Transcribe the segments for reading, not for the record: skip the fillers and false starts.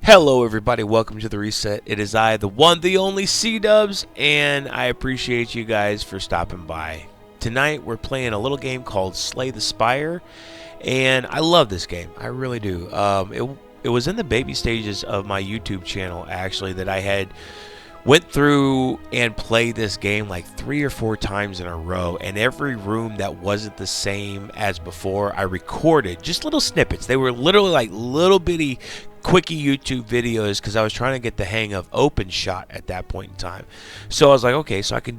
Hello everybody, welcome to the reset. It is I, the one, the only C-Dubs, and I appreciate you guys for stopping by. Tonight we're playing a little game called Slay the Spire, and I love this game. I really do. It was in the baby stages of my YouTube channel actually that I had went through and played this game like 3 or 4 times in a row, and every room that wasn't the same as before I recorded just little snippets. They were literally like little bitty quickie YouTube videos because I was trying to get the hang of open shot at that point in time. So I was like, okay, so I can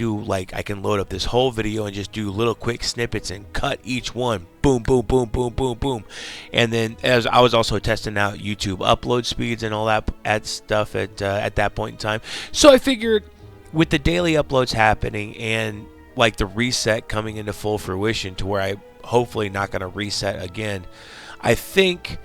load up this whole video and just do little quick snippets and cut each one, boom boom boom boom boom boom. And then as I was also testing out YouTube upload speeds and all that stuff at that point in time. So I figured with the daily uploads happening and like the reset coming into full fruition to where I hopefully not going to reset again, I think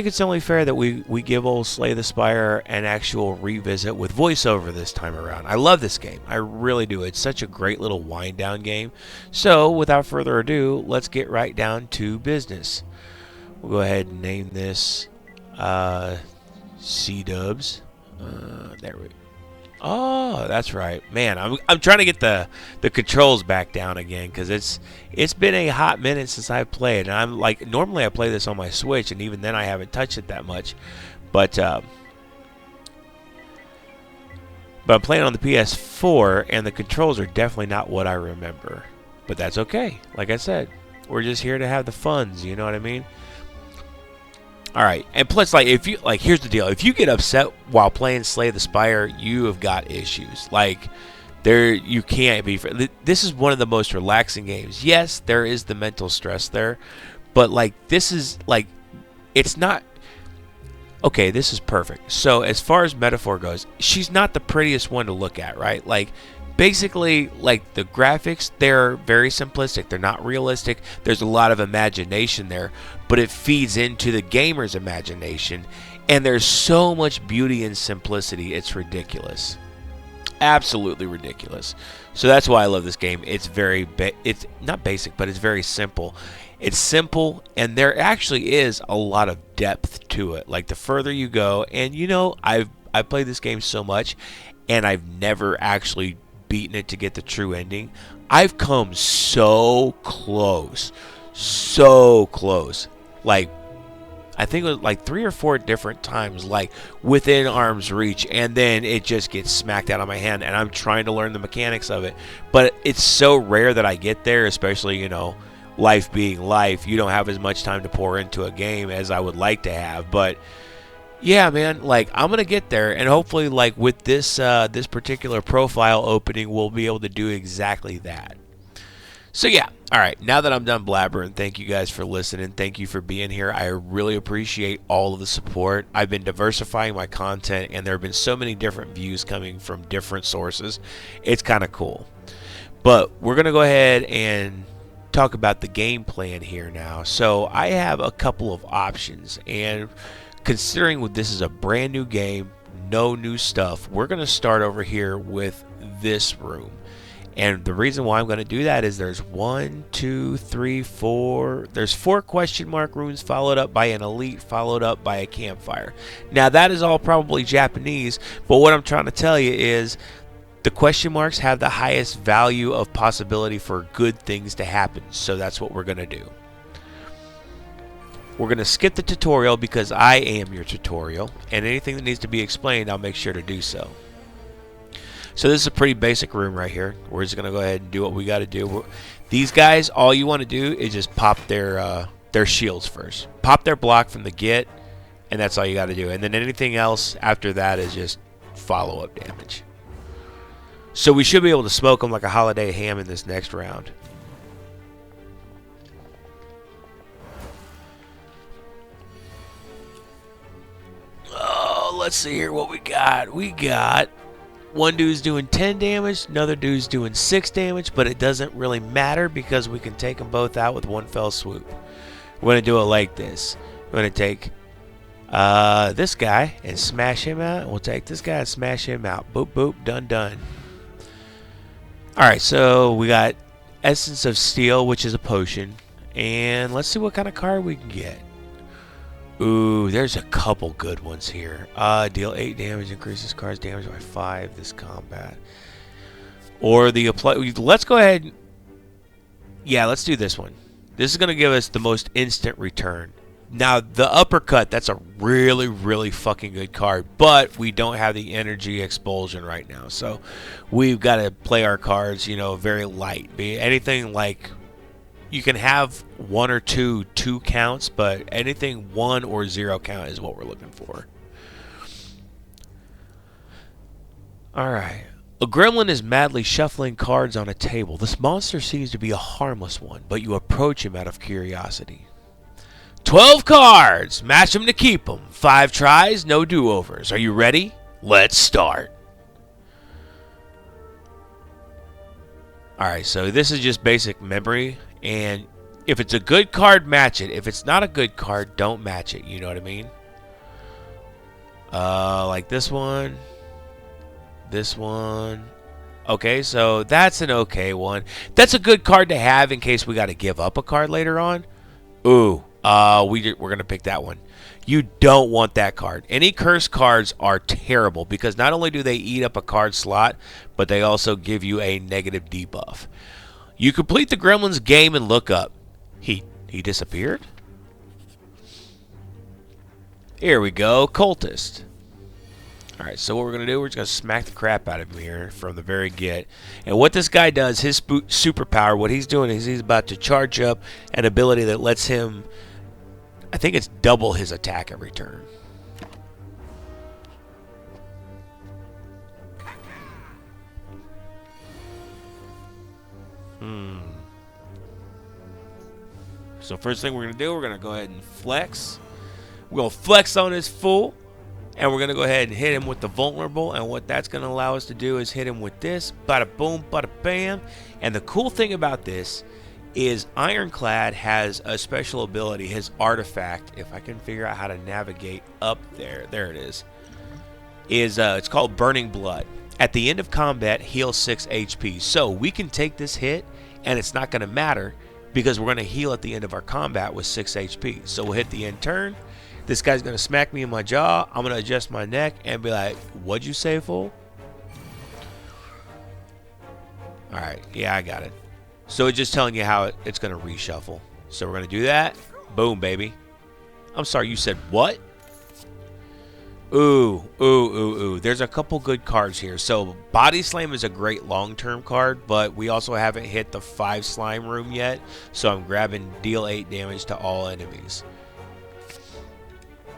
it's only fair that we give old Slay the Spire an actual revisit with voiceover this time around. I love this game. I really do. It's such a great little wind down game. So without further ado, let's get right down to business. We'll go ahead and name this C-Dubs. There we go. Oh, that's right, man. I'm trying to get the controls back down again because it's been a hot minute since I played, and I'm like, normally I play this on my Switch, and even then I haven't touched it that much, but I'm playing on the PS4, and the controls are definitely not what I remember, but that's okay. Like I said, we're just here to have the funs. You know what I mean? All right, and plus, like, if you here's the deal: if you get upset while playing Slay the Spire, you have got issues. Like, you can't be. This is one of the most relaxing games. Yes, there is the mental stress there, but like, this is like, it's not. Okay, this is perfect. So as far as metaphor goes, she's not the prettiest one to look at, right? Like, basically, like, the graphics, they're very simplistic. They're not realistic. There's a lot of imagination there, but it feeds into the gamer's imagination, and there's so much beauty and simplicity. It's ridiculous. Absolutely ridiculous. So that's why I love this game. It's it's not basic, but it's very simple. It's simple, and there actually is a lot of depth to it. Like, the further you go, and you know, I've played this game so much, and I've never actually beaten it to get the true ending. I've come so close. Like, I think it was like 3 or 4 different times, like within arm's reach, and then it just gets smacked out of my hand, and I'm trying to learn the mechanics of it. But it's so rare that I get there, especially, you know, life being life. You don't have as much time to pour into a game as I would like to have, but yeah, man, like, I'm gonna get there, and hopefully, like, with this this particular profile opening, we'll be able to do exactly that. So yeah, all right, now that I'm done blabbering, thank you guys for listening. Thank you for being here. I really appreciate all of the support. I've been diversifying my content, and there have been so many different views coming from different sources. It's kind of cool. But we're gonna go ahead and talk about the game plan here now. So I have a couple of options, and considering this is a brand new game, no new stuff, we're going to start over here with this room. And the reason why I'm going to do that is there's 1, 2, 3, 4. There's 4 question mark rooms, followed up by an elite, followed up by a campfire. Now, that is all probably Japanese, but what I'm trying to tell you is the question marks have the highest value of possibility for good things to happen. So that's what we're going to do. We're going to skip the tutorial because I am your tutorial, and anything that needs to be explained, I'll make sure to do so. So this is a pretty basic room right here. We're just going to go ahead and do what we got to do. These guys, all you want to do is just pop their shields first. Pop their block from the get, and that's all you got to do. And then anything else after that is just follow-up damage. So we should be able to smoke them like a holiday ham in this next round. Let's see here what we got. We got one dude's doing 10 damage, another dude's doing 6 damage, but it doesn't really matter because we can take them both out with one fell swoop. We're going to do it like this. We're going to take this guy and smash him out. We'll take this guy and smash him out. Boop, boop, done, done. Alright, so we got Essence of Steel, which is a potion. And let's see what kind of card we can get. Ooh, there's a couple good ones here. Deal 8 damage, increases card's damage by 5 this combat. Or the apply. Let's go ahead. Yeah, let's do this one. This is going to give us the most instant return. Now, the uppercut, that's a really, really fucking good card. But we don't have the energy expulsion right now. So we've got to play our cards, you know, very light. Be anything like... You can have 1 or 2 counts, but anything 1 or 0 count is what we're looking for. Alright. A gremlin is madly shuffling cards on a table. This monster seems to be a harmless one, but you approach him out of curiosity. 12 cards! Match them to keep them. 5 tries, no do-overs. Are you ready? Let's start. Alright, so this is just basic memory. And if it's a good card, match it. If it's not a good card, don't match it. You know what I mean? Like this one. This one. Okay, so that's an okay one. That's a good card to have in case we got to give up a card later on. Ooh, we're going to pick that one. You don't want that card. Any cursed cards are terrible because not only do they eat up a card slot, but they also give you a negative debuff. You complete the gremlin's game and look up. He disappeared? Here we go, cultist. Alright, so what we're going to do, we're just going to smack the crap out of him here from the very get. And what this guy does, his superpower, what he's doing is he's about to charge up an ability that lets him, I think it's double his attack every turn. So first thing we're going to do, we're going to go ahead and flex. We're going to flex on this fool. And we're going to go ahead and hit him with the vulnerable. And what that's going to allow us to do is hit him with this. Bada boom, bada bam. And the cool thing about this is Ironclad has a special ability. His artifact, if I can figure out how to navigate up there. There it is. It's called Burning Blood. At the end of combat, heal 6 HP. So we can take this hit and it's not going to matter because we're going to heal at the end of our combat with 6 HP. So we'll hit the end turn. This guy's going to smack me in my jaw. I'm going to adjust my neck and be like, what'd you say, fool? Alright, yeah, I got it. So it's just telling you how it's going to reshuffle. So we're going to do that. Boom, baby. I'm sorry, you said what? Ooh, ooh, ooh, ooh. There's a couple good cards here. So Body Slam is a great long-term card, but we also haven't hit the 5 slime room yet. So I'm grabbing deal 8 damage to all enemies.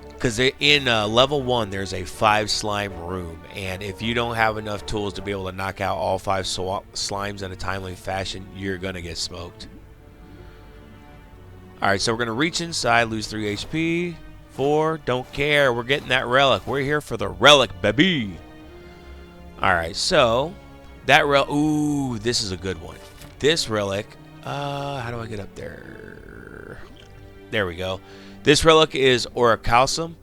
Because in level 1, there's a 5 slime room. And if you don't have enough tools to be able to knock out all 5 slimes in a timely fashion, you're going to get smoked. Alright, so we're going to reach inside, lose 3 HP. 4, don't care. We're getting that relic. We're here for the relic, baby. Alright, so that relic. Ooh, this is a good one. This relic. How do I get up there? There we go. This relic is Orichalcum.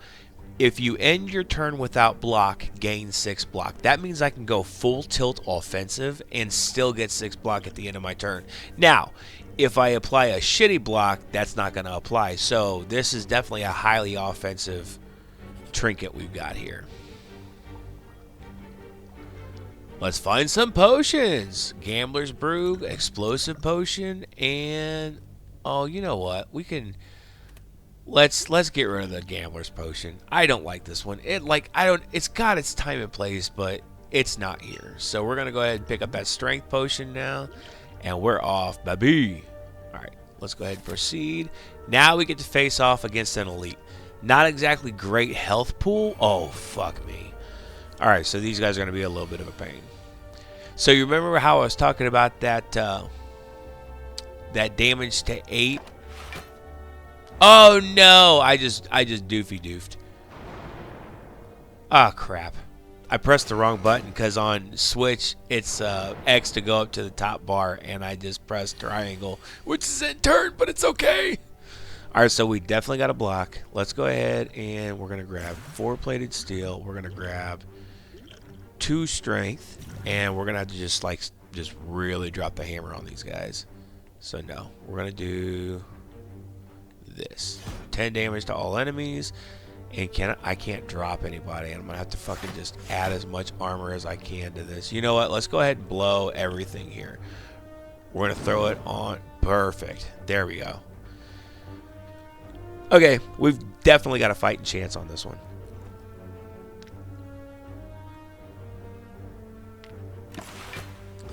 If you end your turn without block, gain 6 block. That means I can go full tilt offensive and still get 6 block at the end of my turn. Now, if I apply a shitty block, that's not going to apply. So this is definitely a highly offensive trinket we've got here. Let's find some potions. Gambler's Brew, Explosive Potion, and oh, you know what? We can let's get rid of the Gambler's Potion. I don't like this one. It's got its time and place, but it's not here. So we're going to go ahead and pick up that Strength Potion now, and we're off, baby. Alright, let's go ahead and proceed. Now we get to face off against an elite. Not exactly great health pool. Oh, fuck me. Alright, so these guys are going to be a little bit of a pain. So you remember how I was talking about that that damage to 8? Oh no, I just doofy-doofed. Ah, crap. I pressed the wrong button because on Switch it's X to go up to the top bar, and I just pressed triangle, which is in turn, but it's okay. Alright, so we definitely got a block. Let's go ahead and we're going to grab 4 plated steel. We're going to grab 2 strength, and we're going to have to just really drop the hammer on these guys. So no, we're going to do this. 10 damage to all enemies. And I can't drop anybody. I'm going to have to fucking just add as much armor as I can to this. You know what? Let's go ahead and blow everything here. We're going to throw it on. Perfect. There we go. Okay, we've definitely got a fighting chance on this one.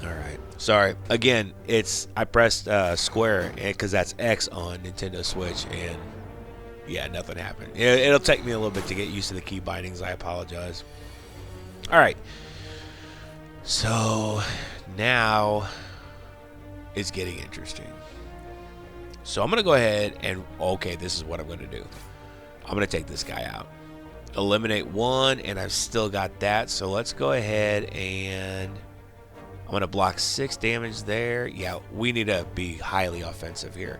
Alright. Sorry. Again, I pressed square because that's X on Nintendo Switch, and yeah, nothing happened. It'll take me a little bit to get used to the key bindings. I apologize. Alright. So, now it's getting interesting. So I'm going to go ahead and, okay, this is what I'm going to do. I'm going to take this guy out. Eliminate one, and I've still got that. So let's go ahead and I'm going to block 6 damage there. Yeah, we need to be highly offensive here.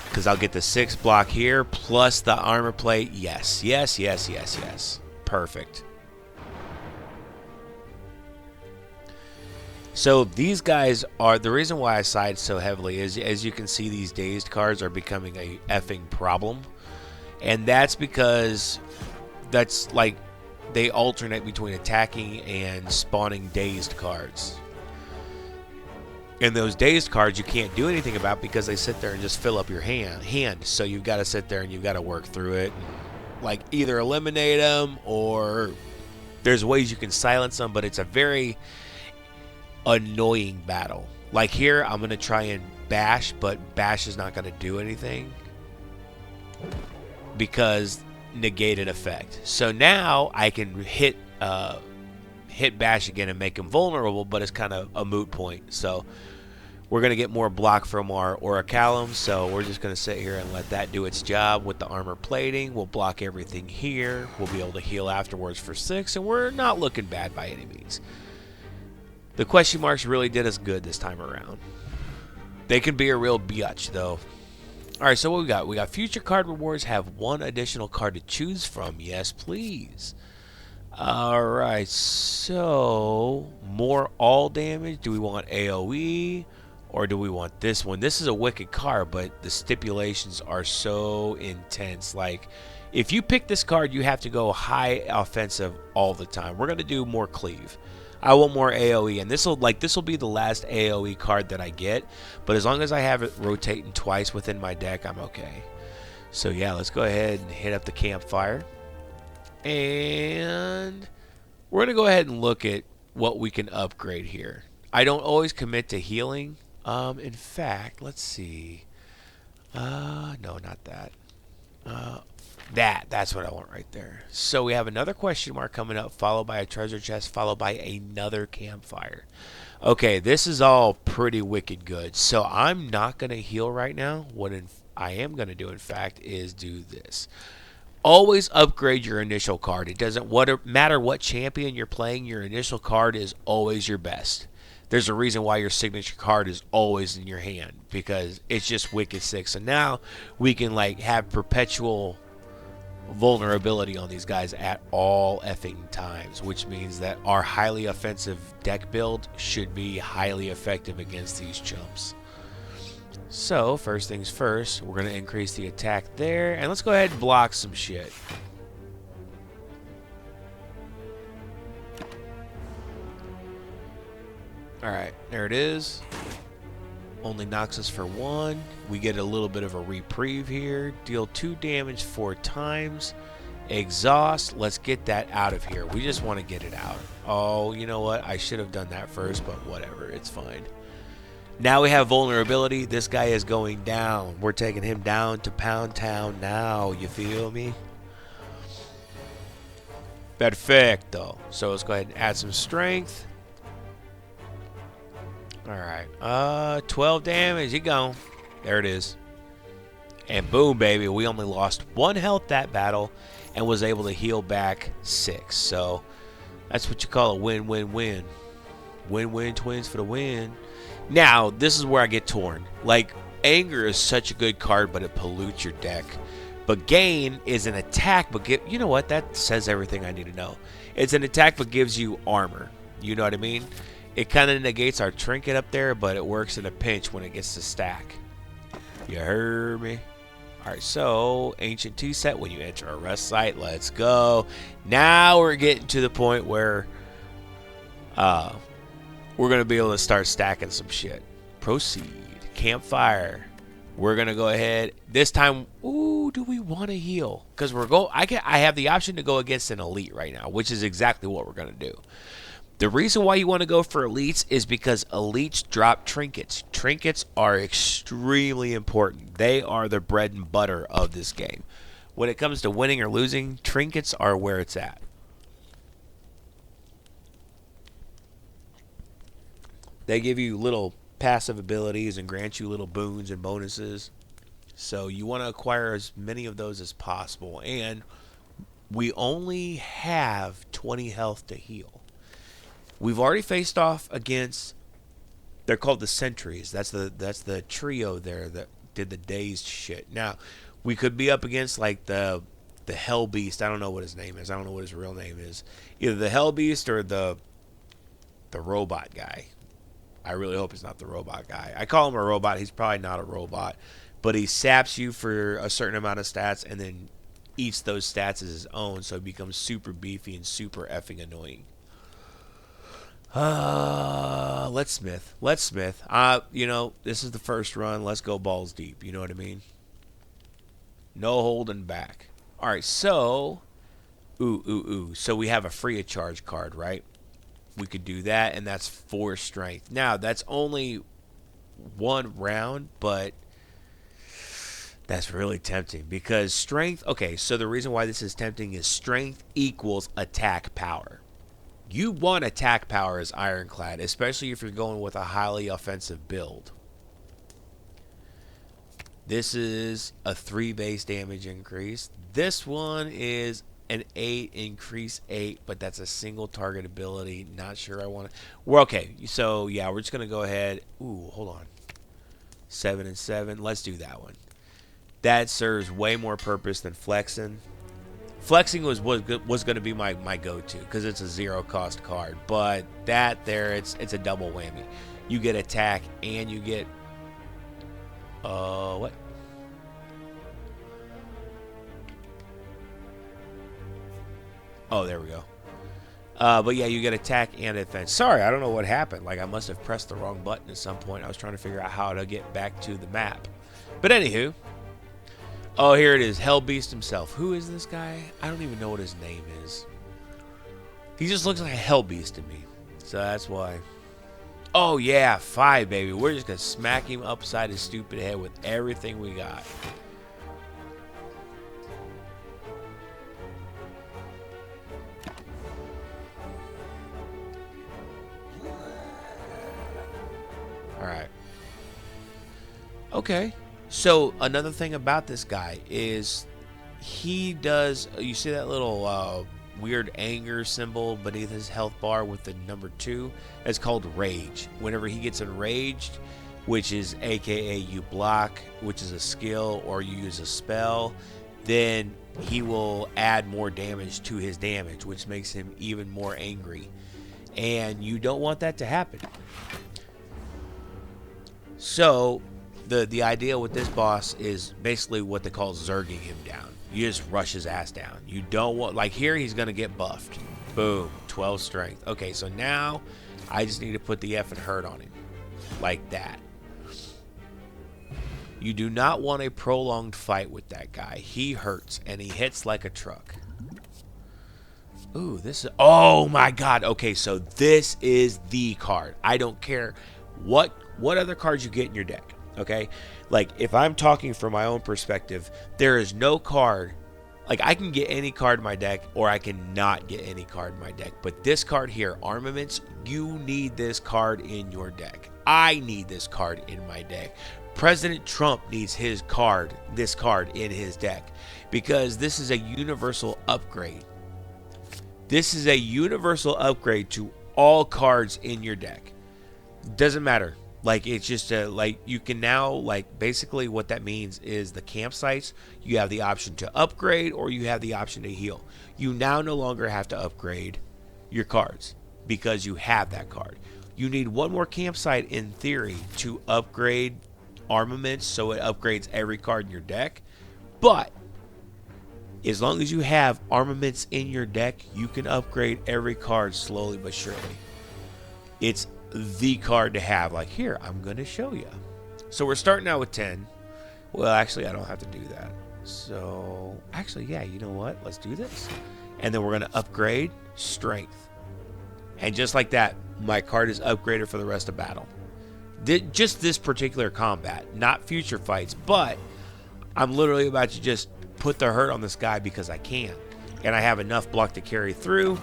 Because I'll get the 6 block here, plus the armor plate. Yes, yes, yes, yes, yes. Perfect. So these guys are, the reason why I side so heavily is, as you can see, these dazed cards are becoming a effing problem. And that's because that's like they alternate between attacking and spawning dazed cards. And those dazed cards you can't do anything about because they sit there and just fill up your hand. So you've got to sit there and you've got to work through it. Like either eliminate them, or there's ways you can silence them, but it's a very annoying battle. Like here, I'm going to try and bash, but bash is not going to do anything because negated effect. So now I can hit bash again and make him vulnerable, but it's kind of a moot point. So we're going to get more block from our Orichalum, so we're just going to sit here and let that do its job with the armor plating. We'll block everything here. We'll be able to heal afterwards for 6, and we're not looking bad by any means. The question marks really did us good this time around. They can be a real biatch, though. Alright, so what we got? We got future card rewards. Have 1 additional card to choose from. Yes, please. Alright, so more all damage. Do we want AoE? Or do we want this one? This is a wicked card, but the stipulations are so intense. Like, if you pick this card, you have to go high offensive all the time. We're going to do more cleave. I want more AoE, and this will be the last AoE card that I get. But as long as I have it rotating twice within my deck, I'm okay. So yeah, let's go ahead and hit up the campfire. And we're going to go ahead and look at what we can upgrade here. I don't always commit to healing. In fact, let's see. No, not that. That's what I want right there. So we have another question mark coming up, followed by a treasure chest, followed by another campfire. Okay, this is all pretty wicked good. So I'm not going to heal right now. What I am going to do, in fact, is do this. Always upgrade your initial card. It doesn't matter what champion you're playing, your initial card is always your best. There's a reason why your signature card is always in your hand, because it's just wicked sick. So now we can like have perpetual vulnerability on these guys at all effing times, which means that our highly offensive deck build should be highly effective against these chumps. So first things first, we're going to increase the attack there, and let's go ahead and block some shit. Alright, there it is. Only knocks us for 1. We get a little bit of a reprieve here. Deal 2 damage 4 times. Exhaust. Let's get that out of here. We just want to get it out. Oh, you know what? I should have done that first, but whatever. It's fine. Now we have vulnerability. This guy is going down. We're taking him down to Pound Town now. You feel me? Perfecto. So let's go ahead and add some strength. Alright, 12 damage, you gone. There it is. And boom, baby, we only lost 1 health that battle and was able to heal back 6. So that's what you call a win-win-win. Win-win twins for the win. Now, this is where I get torn. Like, Anger is such a good card, but it pollutes your deck. But Gain is an attack, but you know what? That says everything I need to know. It's an attack, but gives you armor. You know what I mean? It kind of negates our trinket up there, but it works in a pinch when it gets to stack. You heard me? Alright, so Ancient 2 set when you enter a rest site. Let's go. Now we're getting to the point where we're going to be able to start stacking some shit. Proceed. Campfire. We're going to go ahead. This time, ooh, do we want to heal? Because I have the option to go against an elite right now, which is exactly what we're going to do. The reason why you want to go for elites is because elites drop trinkets. Trinkets are extremely important. They are the bread and butter of this game. When it comes to winning or losing, trinkets are where it's at. They give you little passive abilities and grant you little boons and bonuses. So you want to acquire as many of those as possible. And we only have 20 health to heal. We've already faced off against, they're called the sentries. That's the trio there that did the dazed shit. Now, we could be up against like the Hell Beast. I don't know what his name is. I don't know what his real name is. Either the Hell Beast or the robot guy. I really hope it's not the robot guy. I call him a robot. He's probably not a robot. But he saps you for a certain amount of stats and then eats those stats as his own, so he becomes super beefy and super effing annoying. Let's smith. You know, this is the first run. Let's go balls deep. You know what I mean? No holding back. All right, so, So we have a free of charge card, right? We could do that, and that's 4 strength. Now, that's only 1 round, but that's really tempting because strength. Okay, so the reason why this is tempting is strength equals attack power. You want attack power as Ironclad, especially if you're going with a highly offensive build. This is a 3 base damage increase. This one is an 8 increase 8, but that's a single target ability. Not sure I want to. We're okay. So yeah, we're just gonna go ahead. Ooh, hold on. 7 and 7. Let's do that one. That serves way more purpose than flexing. Flexing was going to be my go-to because it's a 0 cost card, but that there it's a double whammy. You get attack and you get what? Oh, there we go. But yeah, you get attack and defense. Sorry, I don't know what happened. Like I must have pressed the wrong button at some point. I was trying to figure out how to get back to the map. But anywho. Oh, here it is. Hell Beast himself. Who is this guy? I don't even know what his name is. He just looks like a Hell Beast to me. So that's why. Oh, yeah. 5, baby. We're just going to smack him upside his stupid head with everything we got. All right. Okay. So another thing about this guy is he does, you see that little weird anger symbol beneath his health bar with the number 2? It's called Rage. Whenever he gets enraged, which is aka you block, which is a skill, or you use a spell, then he will add more damage to his damage, which makes him even more angry. And you don't want that to happen. So the idea with this boss is basically what they call zerging him down. You just rush his ass down. You don't want, like here he's going to get buffed. Boom, 12 strength. Okay, so now I just need to put the effing hurt on him. Like that. You do not want a prolonged fight with that guy. He hurts and he hits like a truck. Ooh, this is, oh my god. Okay, so this is the card. I don't care what other cards you get in your deck. Okay, like if I'm talking from my own perspective, there is no card, like I can get any card in my deck or I can not get any card in my deck, but this card here, Armaments, you need this card in your deck. I need this card in my deck. President Trump needs this card in his deck because this is a universal upgrade. This is a universal upgrade to all cards in your deck. Doesn't matter. Like it's just like you can now, like basically what that means is the campsites, you have the option to upgrade or you have the option to heal. You now no longer have to upgrade your cards because you have that card. You need one more campsite in theory to upgrade armaments, so it upgrades every card in your deck. But as long as you have armaments in your deck, you can upgrade every card slowly but surely. It's the card to have. Like here, I'm going to show you. So we're starting out with 10. Well, actually, I don't have to do that. So, actually, yeah, you know what? Let's do this. And then we're going to upgrade strength. And just like that, my card is upgraded for the rest of battle. Just this particular combat, not future fights, but I'm literally about to just put the hurt on this guy because I can. And I have enough block to carry through.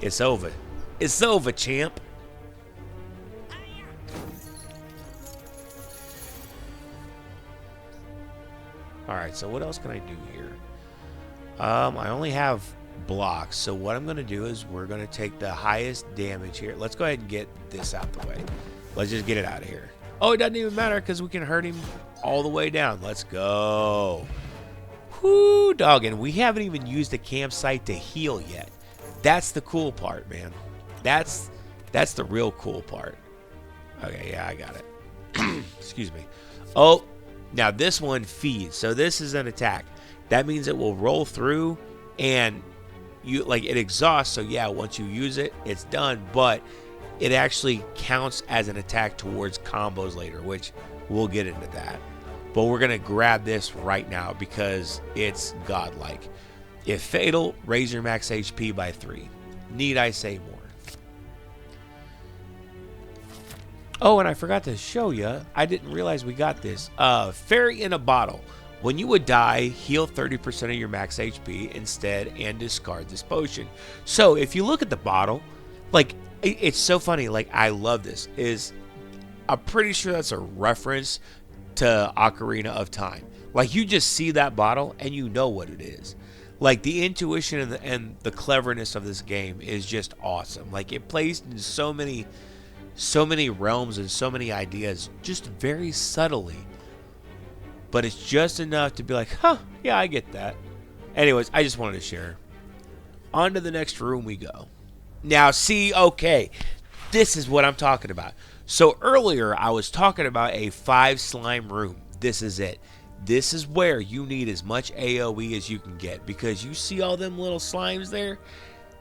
It's over. It's over, champ. Alright, so what else can I do here? I only have blocks, so what I'm going to do is we're going to take the highest damage here. Let's go ahead and get this out the way. Let's just get it out of here. Oh, it doesn't even matter because we can hurt him all the way down. Let's go. Whoo, dog. And we haven't even used the campsite to heal yet. That's the cool part, man. That's the real cool part. Okay, yeah, I got it. Excuse me. Oh, now this one feeds. So this is an attack. That means it will roll through and it exhausts. So yeah, once you use it, it's done. But it actually counts as an attack towards combos later, which we'll get into that. But we're going to grab this right now because it's godlike. If fatal, raise your max HP by 3. Need I say more? Oh, and I forgot to show you. I didn't realize we got this. Fairy in a bottle. When you would die, heal 30% of your max HP instead and discard this potion. So if you look at the bottle, like, it's so funny. Like, I love this. I'm pretty sure that's a reference to Ocarina of Time. Like, you just see that bottle and you know what it is. Like, the intuition and the cleverness of this game is just awesome. Like, it plays in so many realms and so many ideas just very subtly. But it's just enough to be like, huh, yeah, I get that. Anyways, I just wanted to share. On to the next room we go. Now, see, okay, this is what I'm talking about. So earlier, I was talking about a 5 slime room. This is it. This is where you need as much AoE as you can get. Because you see all them little slimes there?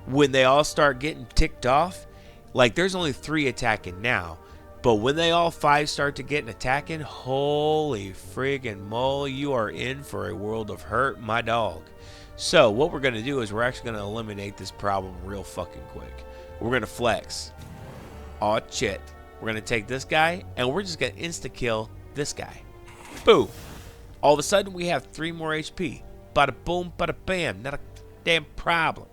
When they all start getting ticked off, like there's only 3 attacking now. But when they all 5 start to get attacking, holy friggin' moly, you are in for a world of hurt, my dog. So what we're going to do is we're actually going to eliminate this problem real fucking quick. We're going to flex. Aw, shit. We're going to take this guy, and we're just going to insta-kill this guy. Boom. All of a sudden, we have 3 more HP. Bada boom, bada bam. Not a damn problem.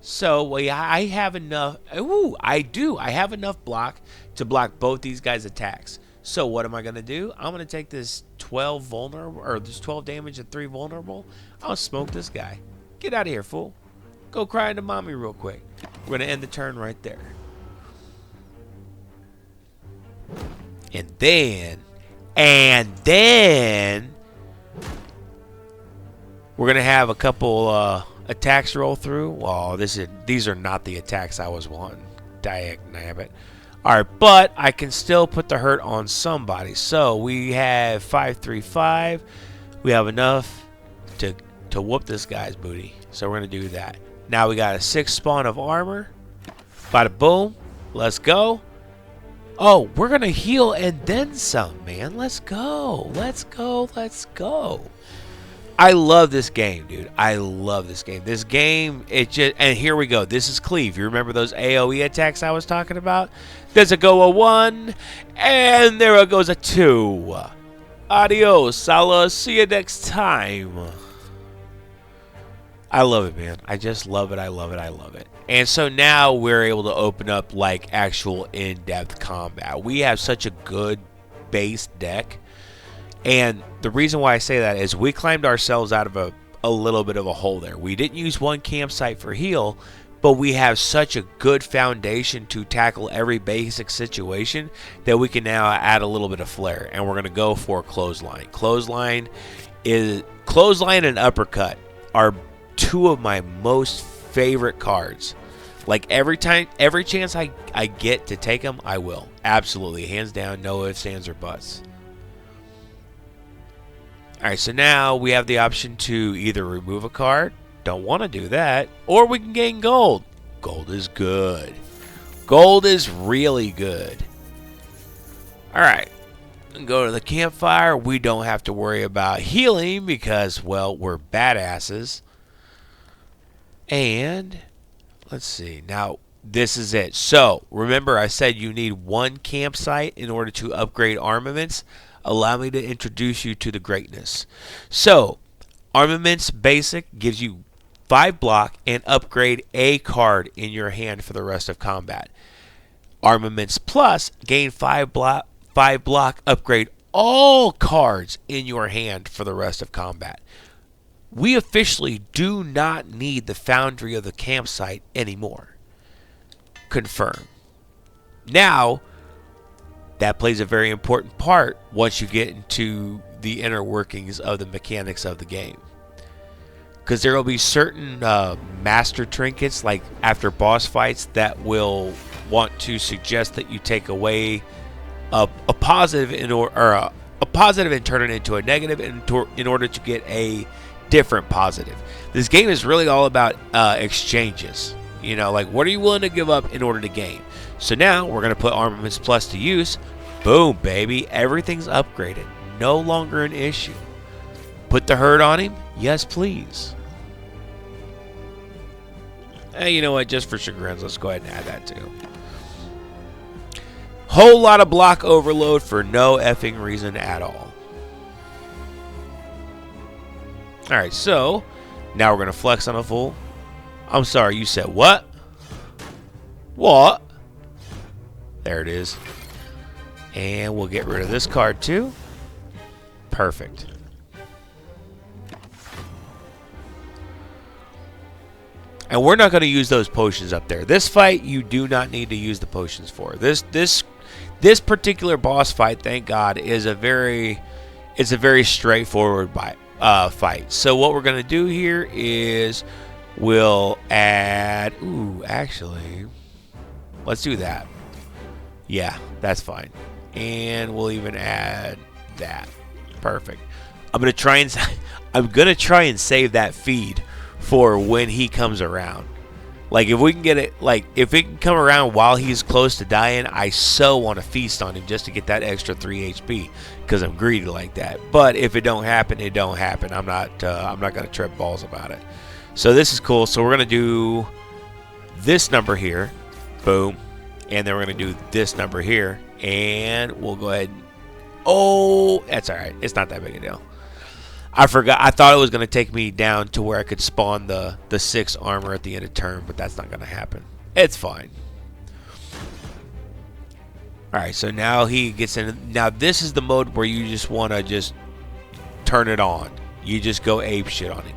So, I have enough. Ooh, I do. I have enough block to block both these guys' attacks. So, what am I going to do? I'm going to take this 12 vulnerable, or this 12 damage and 3 vulnerable. I'll smoke this guy. Get out of here, fool. Go cry into mommy real quick. We're going to end the turn right there. And then we're going to have a couple attacks roll through. Well, these are not the attacks I was wanting. Diagnabbit. Alright, but I can still put the hurt on somebody. So we have 535. We have enough to whoop this guy's booty. So we're going to do that. Now we got a 6 spawn of armor. Bada boom. Let's go. Oh, we're going to heal and then some, man. Let's go. Let's go. Let's go. I love this game, dude. I love this game. This game, and here we go. This is Cleave. You remember those AoE attacks I was talking about? There's a go a 1, and there goes a 2. Adios. I'll see you next time. I love it, man. I just love it. I love it. I love it. And so now we're able to open up like actual in-depth combat. We have such a good base deck. And the reason why I say that is we climbed ourselves out of a little bit of a hole there. We didn't use one campsite for heal, but we have such a good foundation to tackle every basic situation that we can now add a little bit of flair. And we're going to go for clothesline. Clothesline and uppercut are 2 of my most favorite cards. Like every chance I get to take them, I will. Absolutely. Hands down, no ifs, ands, or buts. Alright, so now we have the option to either remove a card, don't want to do that, or we can gain gold. Gold is good. Gold is really good. Alright, go to the campfire. We don't have to worry about healing because, well, we're badasses. And let's see. Now, this is it. So, remember I said you need one campsite in order to upgrade armaments. Allow me to introduce you to the greatness. So, Armaments Basic gives you 5 block and upgrade a card in your hand for the rest of combat. Armaments Plus gain 5 block, upgrade all cards in your hand for the rest of combat. We officially do not need the Foundry of the campsite anymore. Confirm. Now, that plays a very important part once you get into the inner workings of the mechanics of the game. Because there will be certain master trinkets, like after boss fights, that will want to suggest that you take away a positive a positive and turn it into a negative in order to get a different positive. This game is really all about exchanges. You know, like what are you willing to give up in order to gain? So now we're going to put Armaments Plus to use. Boom, baby. Everything's upgraded. No longer an issue. Put the herd on him? Yes, please. Hey, you know what? Just for chagrins, let's go ahead and add that too. Whole lot of block overload for no effing reason at all. Alright, so now we're going to flex on a fool. I'm sorry, you said what? What? There it is. And we'll get rid of this card too. Perfect. And we're not going to use those potions up there. This fight, you do not need to use the potions for. This particular boss fight, thank God, is a very straightforward fight. So what we're going to do here is we'll add. Ooh, actually, let's do that. Yeah, that's fine. And we'll even add that. Perfect. I'm gonna try and save that feed for when he comes around. Like if we can get it, like if it can come around while he's close to dying, I so want to feast on him just to get that extra 3 HP because I'm greedy like that. But if it don't happen, it don't happen. I'm not gonna trip balls about it. So this is cool. So we're gonna do this number here, boom, and then we're gonna do this number here, and we'll go ahead. Oh, that's all right. It's not that big a deal. I forgot. I thought it was going to take me down to where I could spawn the 6 armor at the end of turn, but that's not going to happen. It's fine. Alright, so now he gets in. Now this is the mode where you just want to just turn it on. You just go ape shit on him.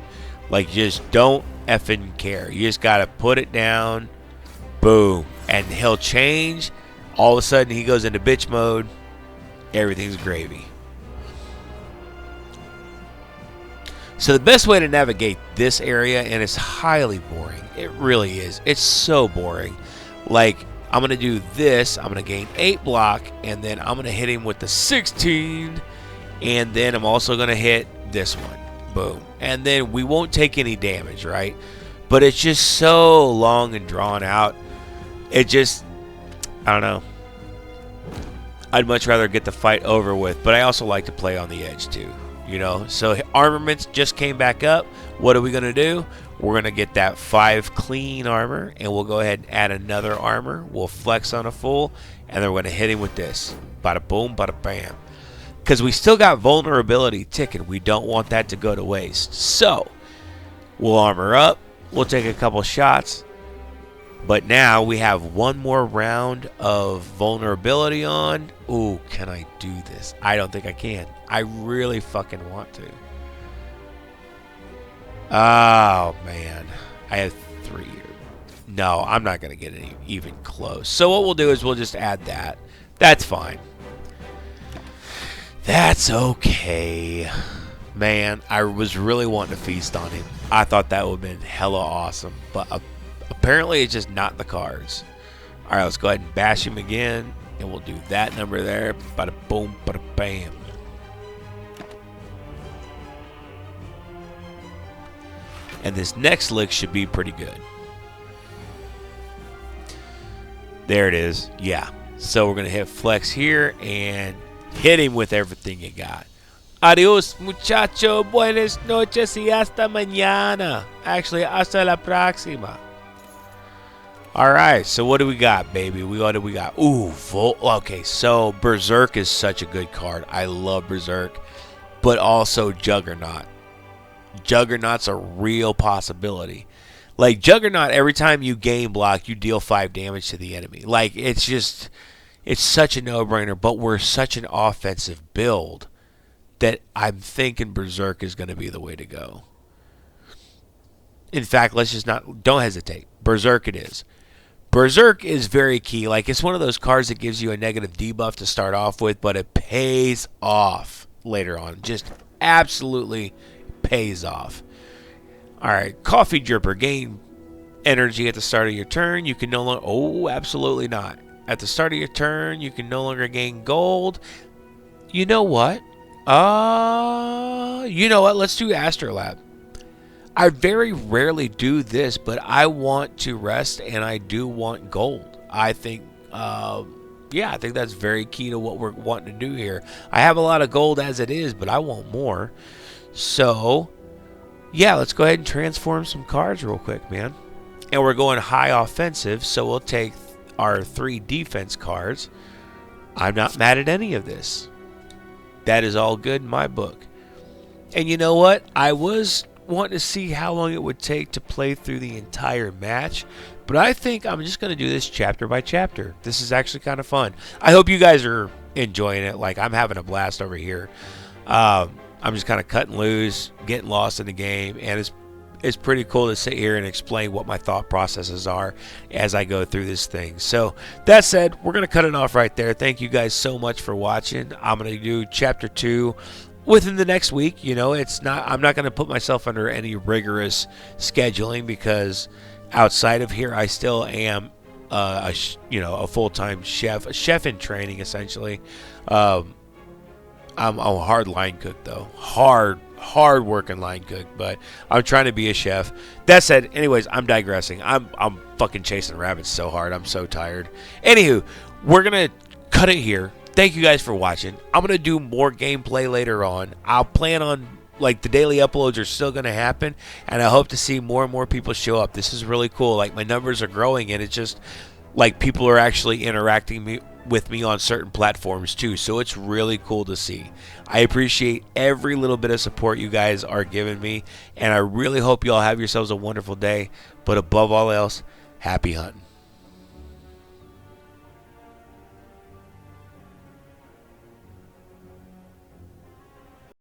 Like, just don't effing care. You just got to put it down. Boom. And he'll change. All of a sudden, he goes into bitch mode. Everything's gravy. So the best way to navigate this area, and it's highly boring. It really is. It's so boring. Like, I'm going to do this. I'm going to gain 8 block, and then I'm going to hit him with the 16. And then I'm also going to hit this one. Boom. And then we won't take any damage, right? But it's just so long and drawn out. It just, I don't know. I'd much rather get the fight over with, but I also like to play on the edge too. You know, so armaments just came back up. What are we going to do? We're going to get that 5 clean armor, and we'll go ahead and add another armor. We'll flex on a full, and then we're going to hit him with this. Bada boom, bada bam. Because we still got vulnerability ticking. We don't want that to go to waste. So, we'll armor up. We'll take a couple shots. But now we have one more round of vulnerability on. Ooh, can I do this? I don't think I can. I really fucking want to. Oh, man. I have 3 here. No, I'm not going to get any even close. So what we'll do is we'll just add that. That's fine. That's okay. Man, I was really wanting to feast on him. I thought that would have been hella awesome. But apparently it's just not the cards. Alright, let's go ahead and bash him again. And we'll do that number there. Bada boom, bada bam. And this next lick should be pretty good. There it is. Yeah. So we're going to hit flex here and hit him with everything you got. Adios, muchacho. Buenas noches y hasta mañana. Actually, hasta la próxima. All right. So what do we got, baby? What do we got? Ooh, Volt. Okay. So Berserk is such a good card. I love Berserk. But also Juggernaut. Juggernaut's a real possibility. Like, Juggernaut, every time you game block, you deal 5 damage to the enemy. Like, it's such a no-brainer, but we're such an offensive build that I'm thinking Berserk is going to be the way to go. In fact, don't hesitate. Berserk it is. Berserk is very key. Like, it's one of those cards that gives you a negative debuff to start off with, but it pays off later on. Just absolutely pays off. Alright, Coffee Dripper. Gain energy at the start of your turn. You can no longer... Oh, absolutely not. At the start of your turn, you can no longer gain gold. You know what? Let's do Astrolab. I very rarely do this, but I want to rest and I do want gold. I think, I think that's very key to what we're wanting to do here. I have a lot of gold as it is, but I want more. So, yeah, let's go ahead and transform some cards real quick, man. And we're going high offensive, so we'll take our 3 defense cards. I'm not mad at any of this. That is all good in my book. And you know what? I was wanting to see how long it would take to play through the entire match, but I think I'm just going to do this chapter by chapter. This is actually kind of fun. I hope you guys are enjoying it. Like, I'm having a blast over here. I'm just kind of cutting loose, getting lost in the game, and it's pretty cool to sit here and explain what my thought processes are as I go through this thing. So that said, we're going to cut it off right there. Thank you guys so much for watching. I'm going to do chapter 2 within the next week. I'm not going to put myself under any rigorous scheduling because outside of here, I still am a full-time chef, a chef in training essentially. I'm a hard line cook though, hard working line cook, but I'm trying to be a chef. That said, anyways, I'm digressing. I'm fucking chasing rabbits so hard. I'm so tired. Anywho, we're gonna cut it here. Thank you guys for watching. I'm gonna do more gameplay later on. I'll plan on, like, the daily uploads are still gonna happen, and I hope to see more and more people show up. This is really cool. Like, my numbers are growing, and it's just like people are actually interacting with me on certain platforms too, so it's really cool to see. I appreciate every little bit of support you guys are giving me, and I really hope you all have yourselves a wonderful day, but above all else, happy hunting.